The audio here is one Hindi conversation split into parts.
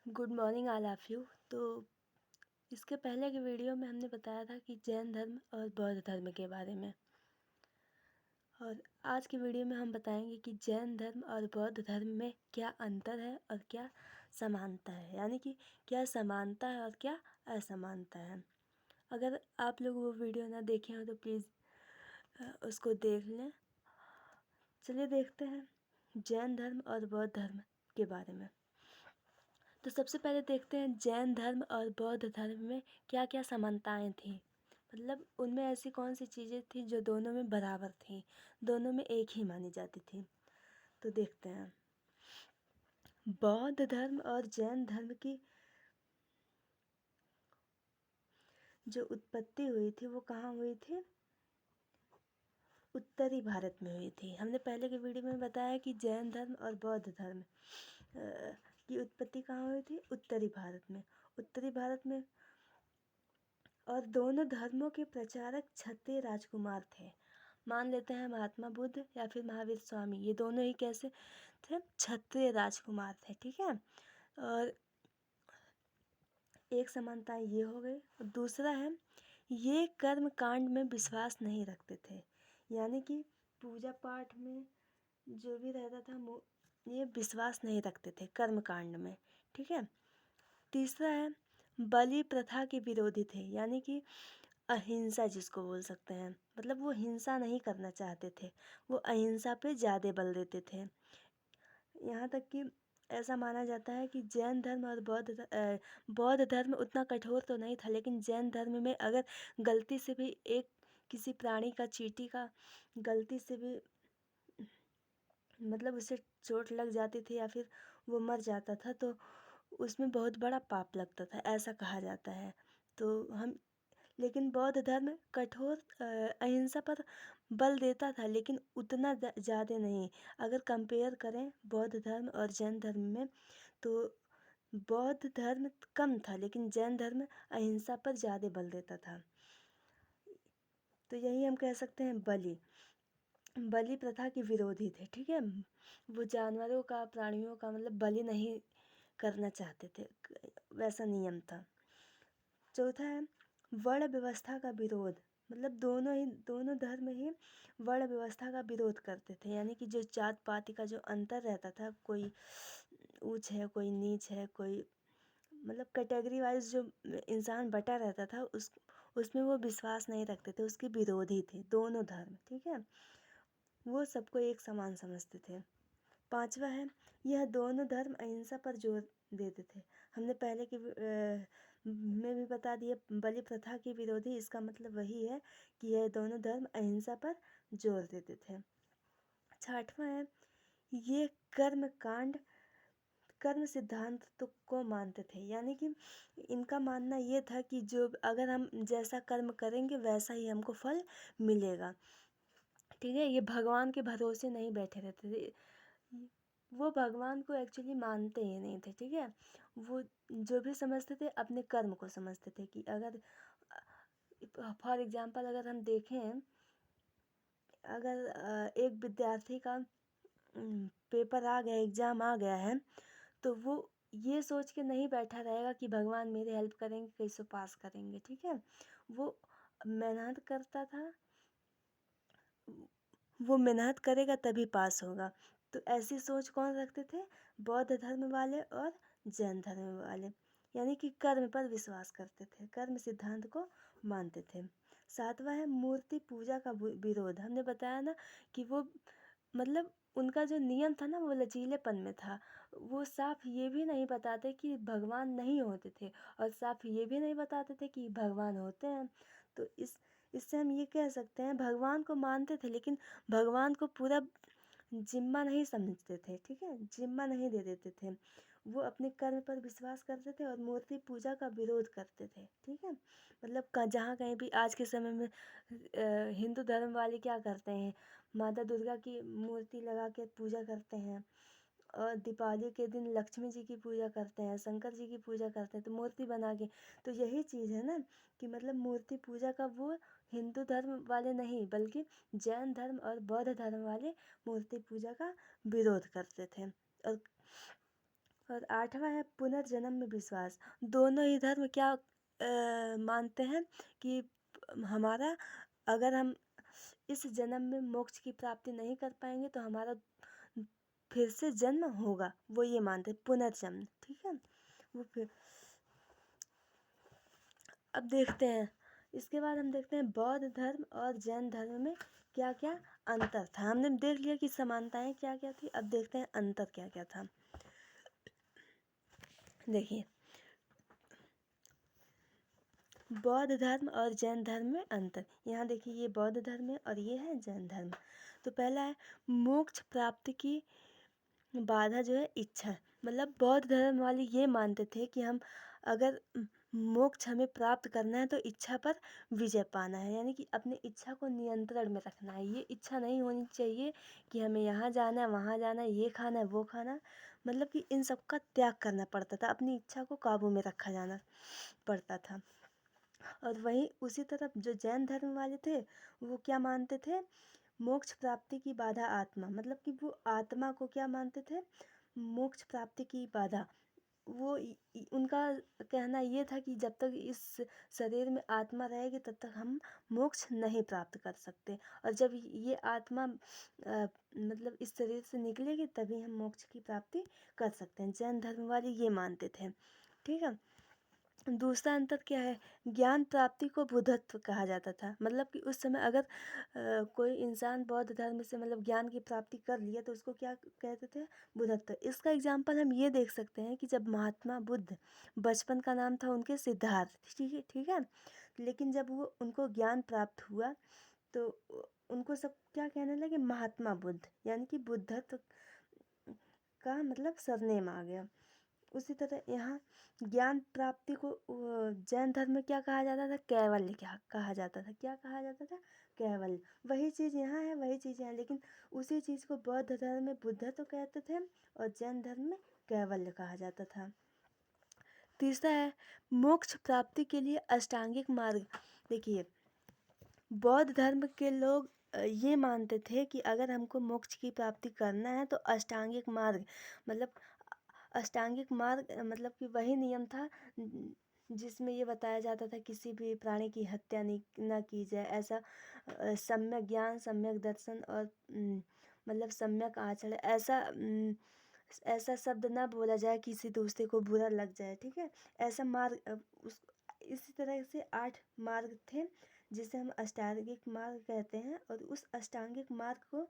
Good morning all of you. तो इसके पहले की वीडियो में हमने बताया था कि जैन धर्म और बौद्ध धर्म के बारे में, और आज की वीडियो में हम बताएंगे कि जैन धर्म और बौद्ध धर्म में क्या अंतर है और क्या समानता है, यानी कि क्या समानता है और क्या असमानता है। अगर आप लोग वो वीडियो ना देखे हो तो प्लीज़ उसको देख लें। चलिए देखते हैं जैन धर्म और बौद्ध धर्म के बारे में। तो सबसे पहले देखते हैं जैन धर्म और बौद्ध धर्म में क्या क्या समानताएं थी, मतलब उनमें ऐसी कौन सी चीज़ें थी जो दोनों में बराबर थी, दोनों में एक ही मानी जाती थी। तो देखते हैं बौद्ध धर्म और जैन धर्म की जो उत्पत्ति हुई थी वो कहाँ हुई थी? उत्तरी भारत में हुई थी। हमने पहले की वीडियो में बताया कि जैन धर्म और बौद्ध धर्म की उत्पत्ति कहाँ हुई थी? उत्तरी भारत में। उत्तरी भारत में, और दोनों धर्मों के प्रचारक क्षत्रिय राजकुमार थे। मान लेते हैं महात्मा बुद्ध या फिर महावीर स्वामी, ये दोनों ही कैसे थे? क्षत्रिय राजकुमार थे, ठीक है। और एक समानता ये हो गई। और दूसरा है, ये कर्म कांड में विश्वास नहीं रखते थे, यानी कि पूजा पाठ में जो भी रहता था ये विश्वास नहीं रखते थे कर्म कांड में, ठीक है। तीसरा है, बलि प्रथा के विरोधी थे, यानी कि अहिंसा जिसको बोल सकते हैं, मतलब वो हिंसा नहीं करना चाहते थे, वो अहिंसा पे ज़्यादा बल देते थे। यहाँ तक कि ऐसा माना जाता है कि जैन धर्म और बौद्ध धर्म उतना कठोर तो नहीं था, लेकिन जैन धर्म में अगर गलती से भी एक किसी प्राणी का, चींटी का गलती से भी मतलब उसे चोट लग जाती थी या फिर वो मर जाता था तो उसमें बहुत बड़ा पाप लगता था, ऐसा कहा जाता है। तो हम लेकिन बौद्ध धर्म कठोर अहिंसा पर बल देता था, लेकिन उतना ज़्यादा नहीं। अगर कंपेयर करें बौद्ध धर्म और जैन धर्म में, तो बौद्ध धर्म कम था लेकिन जैन धर्म अहिंसा पर ज़्यादा बल देता था। तो यही हम कह सकते हैं बलि प्रथा के विरोधी थे, ठीक है। वो जानवरों का, प्राणियों का मतलब बलि नहीं करना चाहते थे, वैसा नियम था। चौथा है, वर्ण व्यवस्था का विरोध, मतलब दोनों धर्म ही वर्ण व्यवस्था का विरोध करते थे, यानी कि जो जात पात का जो अंतर रहता था, कोई ऊंच है कोई नीच है, कोई मतलब कैटेगरी वाइज जो इंसान बटा रहता था उसमें वो विश्वास नहीं रखते थे, उसके विरोधी थे दोनों धर्म, ठीक है। वो सबको एक समान समझते थे। पांचवा है, यह दोनों धर्म अहिंसा पर जोर देते थे। हमने पहले की में भी बता दिया, बलि प्रथा के विरोधी, इसका मतलब वही है कि यह दोनों धर्म अहिंसा पर जोर देते थे। छठवां है, ये कर्म सिद्धांत तो को मानते थे, यानी कि इनका मानना ये था कि जो अगर हम जैसा कर्म करेंगे वैसा ही हमको फल मिलेगा, ठीक है। ये भगवान के भरोसे नहीं बैठे रहते थे, वो भगवान को एक्चुअली मानते ही नहीं थे, ठीक है। वो जो भी समझते थे अपने कर्म को समझते थे कि अगर फॉर एग्जांपल अगर हम देखें, अगर एक विद्यार्थी का पेपर आ गया, एग्ज़ाम आ गया है, तो वो ये सोच के नहीं बैठा रहेगा कि भगवान मेरे हेल्प करेंगे, कैसे पास करेंगे, ठीक है। वो मेहनत करता था, वो मेहनत करेगा तभी पास होगा। तो ऐसी सोच कौन रखते थे? बौद्ध धर्म वाले और जैन धर्म वाले, यानी कि कर्म पर विश्वास करते थे, कर्म सिद्धांत को मानते थे। सातवां है, मूर्ति पूजा का विरोध। हमने बताया ना कि वो मतलब उनका जो नियम था ना वो लचीलेपन में था। वो साफ ये भी नहीं बताते कि भगवान नहीं होते थे, और साफ ये भी नहीं बताते थे कि भगवान होते हैं। तो इससे हम ये कह सकते हैं, भगवान को मानते थे लेकिन भगवान को पूरा जिम्मा नहीं समझते थे, ठीक है, जिम्मा नहीं दे देते थे। वो अपने कर्म पर विश्वास करते थे और मूर्ति पूजा का विरोध करते थे, ठीक है। मतलब जहाँ कहीं भी आज के समय में हिंदू धर्म वाले क्या करते हैं, माता दुर्गा की मूर्ति लगा के पूजा करते हैं, और दीपावली के दिन लक्ष्मी जी की पूजा करते हैं, शंकर जी की पूजा करते हैं, तो मूर्ति बना के। तो यही चीज़ है ना कि मतलब मूर्ति पूजा का वो हिंदू धर्म वाले नहीं, बल्कि जैन धर्म और बौद्ध धर्म वाले मूर्ति पूजा का विरोध करते थे। और और 8वां है पुनर्जन्म में विश्वास। दोनों ही धर्म क्या मानते हैं कि हमारा अगर हम इस जन्म में मोक्ष की प्राप्ति नहीं कर पाएंगे तो हमारा फिर से जन्म होगा, वो ये मानते हैं पुनर्जन्म। ठीक है, वो फिर अब देखते हैं, इसके बाद हम देखते हैं बौद्ध धर्म और जैन धर्म में क्या क्या अंतर था। हमने देख लिया कि समानताएं क्या क्या थी, अब देखते हैं अंतर क्या क्या था। देखिए, बौद्ध धर्म और जैन धर्म में अंतर। यहाँ देखिए, ये बौद्ध धर्म है और ये है जैन धर्म। तो पहला है मोक्ष प्राप्ति की बाधा जो है इच्छा। मतलब बौद्ध धर्म वाले ये मानते थे कि हम अगर मोक्ष हमें प्राप्त करना है तो इच्छा पर विजय पाना है, यानी कि अपनी इच्छा को नियंत्रण में रखना है। ये इच्छा नहीं होनी चाहिए कि हमें यहाँ जाना है, वहाँ जाना है, ये खाना है, वो खाना है। मतलब कि इन सब का त्याग करना पड़ता था, अपनी इच्छा को काबू में रखा जाना पड़ता था। और वहीं उसी तरफ जो जैन धर्म वाले थे वो क्या मानते थे, मोक्ष प्राप्ति की बाधा आत्मा। मतलब कि वो आत्मा को क्या मानते थे, मोक्ष प्राप्ति की बाधा। वो उनका कहना ये था कि जब तक इस शरीर में आत्मा रहेगी तब तक हम मोक्ष नहीं प्राप्त कर सकते, और जब ये आत्मा मतलब इस शरीर से निकलेगी तभी हम मोक्ष की प्राप्ति कर सकते हैं। जैन धर्म वाले ये मानते थे। ठीक है, दूसरा अंतर क्या है, ज्ञान प्राप्ति को बुद्धत्व कहा जाता था। मतलब कि उस समय अगर कोई इंसान बौद्ध धर्म से मतलब ज्ञान की प्राप्ति कर लिया तो उसको क्या कहते थे, बुद्धत्व। इसका एग्जाम्पल हम ये देख सकते हैं कि जब महात्मा बुद्ध, बचपन का नाम था उनके सिद्धार्थ, ठीक है, लेकिन जब वो उनको ज्ञान प्राप्त हुआ तो उनको सब क्या कहने लगे, महात्मा बुद्ध, यानी कि बुद्धत्व का मतलब सरनेम आ गया। उसी तरह यहाँ ज्ञान प्राप्ति को जैन धर्म में क्या कहा जाता था, कैवल्य क्या कहा जाता था, क्या कहा जाता था, कैवल्य। वही चीज़ यहाँ है, वही चीज़ यहाँ, लेकिन उसी चीज़ को बौद्ध धर्म में बुद्धत्व कहते थे और जैन धर्म में कैवल्य कहा जाता था। तीसरा है मोक्ष प्राप्ति के लिए अष्टांगिक मार्ग। देखिए, बौद्ध धर्म के लोग ये मानते थे कि अगर हमको मोक्ष की प्राप्ति करना है तो अष्टांगिक मार्ग, मतलब अष्टांगिक मार्ग मतलब कि वही नियम था जिसमें ये बताया जाता था किसी भी प्राणी की हत्या नहीं ना की जाए। ऐसा सम्यक ज्ञान, सम्यक दर्शन और मतलब सम्यक आचरण, ऐसा शब्द ना बोला जाए किसी दूसरे को बुरा लग जाए। ठीक है, ऐसा मार्ग इसी तरह से 8 मार्ग थे जिसे हम अष्टांगिक मार्ग कहते हैं, और उस अष्टांगिक मार्ग को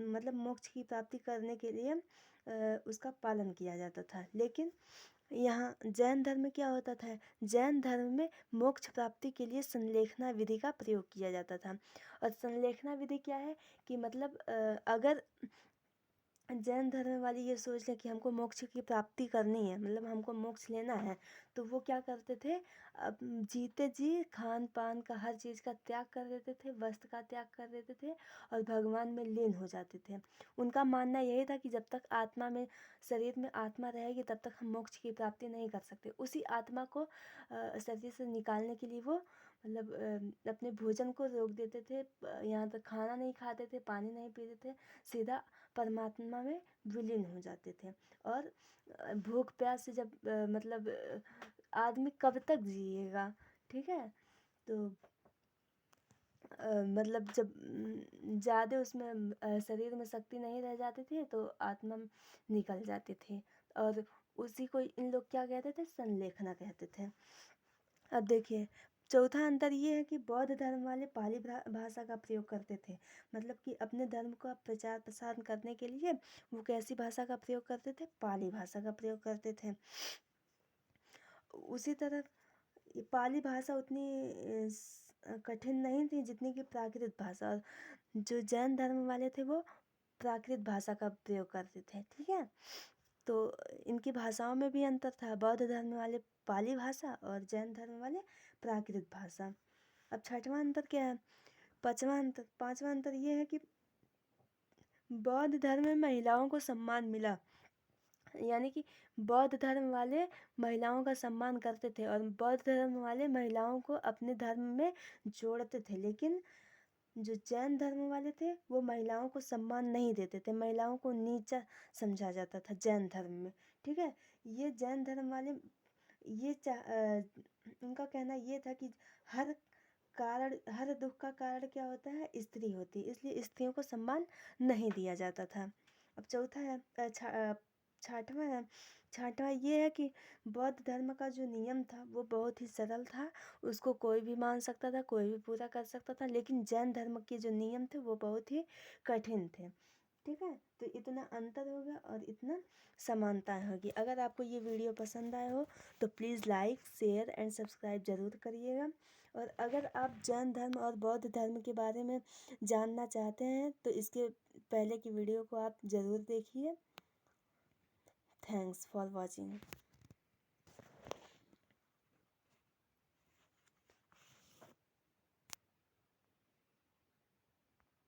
मतलब मोक्ष की प्राप्ति करने के लिए उसका पालन किया जाता था। लेकिन यहाँ जैन धर्म में क्या होता था, जैन धर्म में मोक्ष प्राप्ति के लिए संलेखना विधि का प्रयोग किया जाता था। और संलेखना विधि क्या है कि मतलब अगर जैन धर्म वाले ये सोच लें कि हमको मोक्ष की प्राप्ति करनी है, मतलब हमको मोक्ष लेना है, तो वो क्या करते थे, अब जीते जी खान पान का हर चीज़ का त्याग कर देते थे, वस्त्र का त्याग कर देते थे और भगवान में लीन हो जाते थे। उनका मानना यही था कि जब तक आत्मा में, शरीर में आत्मा रहेगी तब तक हम मोक्ष की प्राप्ति नहीं कर सकते। उसी आत्मा को शरीर से निकालने के लिए वो मतलब अपने भोजन को रोक देते थे, यहाँ तक खाना नहीं खाते थे, पानी नहीं पीते थे, सीधा परमात्मा में विलीन हो जाते थे। और भूख प्यास से जब मतलब आदमी कब तक जिएगा। ठीक है, तो मतलब जब ज़्यादा उसमें शरीर में शक्ति नहीं रह जाती थी तो आत्मा निकल जाती थी, और उसी को इन लोग क्या कहते थे, संलेखना कहते थे। अब देखिए, चौथा अंतर ये है कि बौद्ध धर्म वाले पाली भाषा का प्रयोग करते थे। मतलब कि अपने धर्म का प्रचार प्रसार करने के लिए वो कैसी भाषा का प्रयोग करते थे, पाली भाषा का प्रयोग करते थे। उसी तरह पाली भाषा उतनी कठिन नहीं थी जितनी कि प्राकृत भाषा। और जो जैन धर्म वाले थे वो प्राकृत भाषा का प्रयोग करते थे। ठीक है, तो इनकी भाषाओं में भी अंतर था, बौद्ध धर्म वाले पाली भाषा और जैन धर्म वाले प्राकृत भाषा। अब छठवां अंतर क्या है, पांचवा अंतर ये है कि बौद्ध धर्म में महिलाओं को सम्मान मिला। यानी कि बौद्ध धर्म वाले महिलाओं का सम्मान करते थे और बौद्ध धर्म वाले महिलाओं को अपने धर्म में जोड़ते थे। लेकिन जो जैन धर्म वाले थे वो महिलाओं को सम्मान नहीं देते थे, महिलाओं को नीचा समझा जाता था जैन धर्म में, ठीक है। ये जैन धर्म वाले ये उनका कहना ये था कि हर हर दुख का कारण क्या होता है, स्त्री होती है, इसलिए स्त्रियों को सम्मान नहीं दिया जाता था। अब चौथा है छठवां है, छठवां ये है कि बौद्ध धर्म का जो नियम था वो बहुत ही सरल था, उसको कोई भी मान सकता था, कोई भी पूरा कर सकता था। लेकिन जैन धर्म के जो नियम थे वो बहुत ही कठिन थे, ठीक है। तो इतना अंतर होगा और इतना समानताएं होगी। अगर आपको ये वीडियो पसंद आया हो तो please like share and subscribe ज़रूर करिएगा। और अगर आप जैन धर्म और बौद्ध धर्म के बारे में जानना चाहते हैं तो इसके पहले की वीडियो को आप ज़रूर देखिए। Thanks for watching.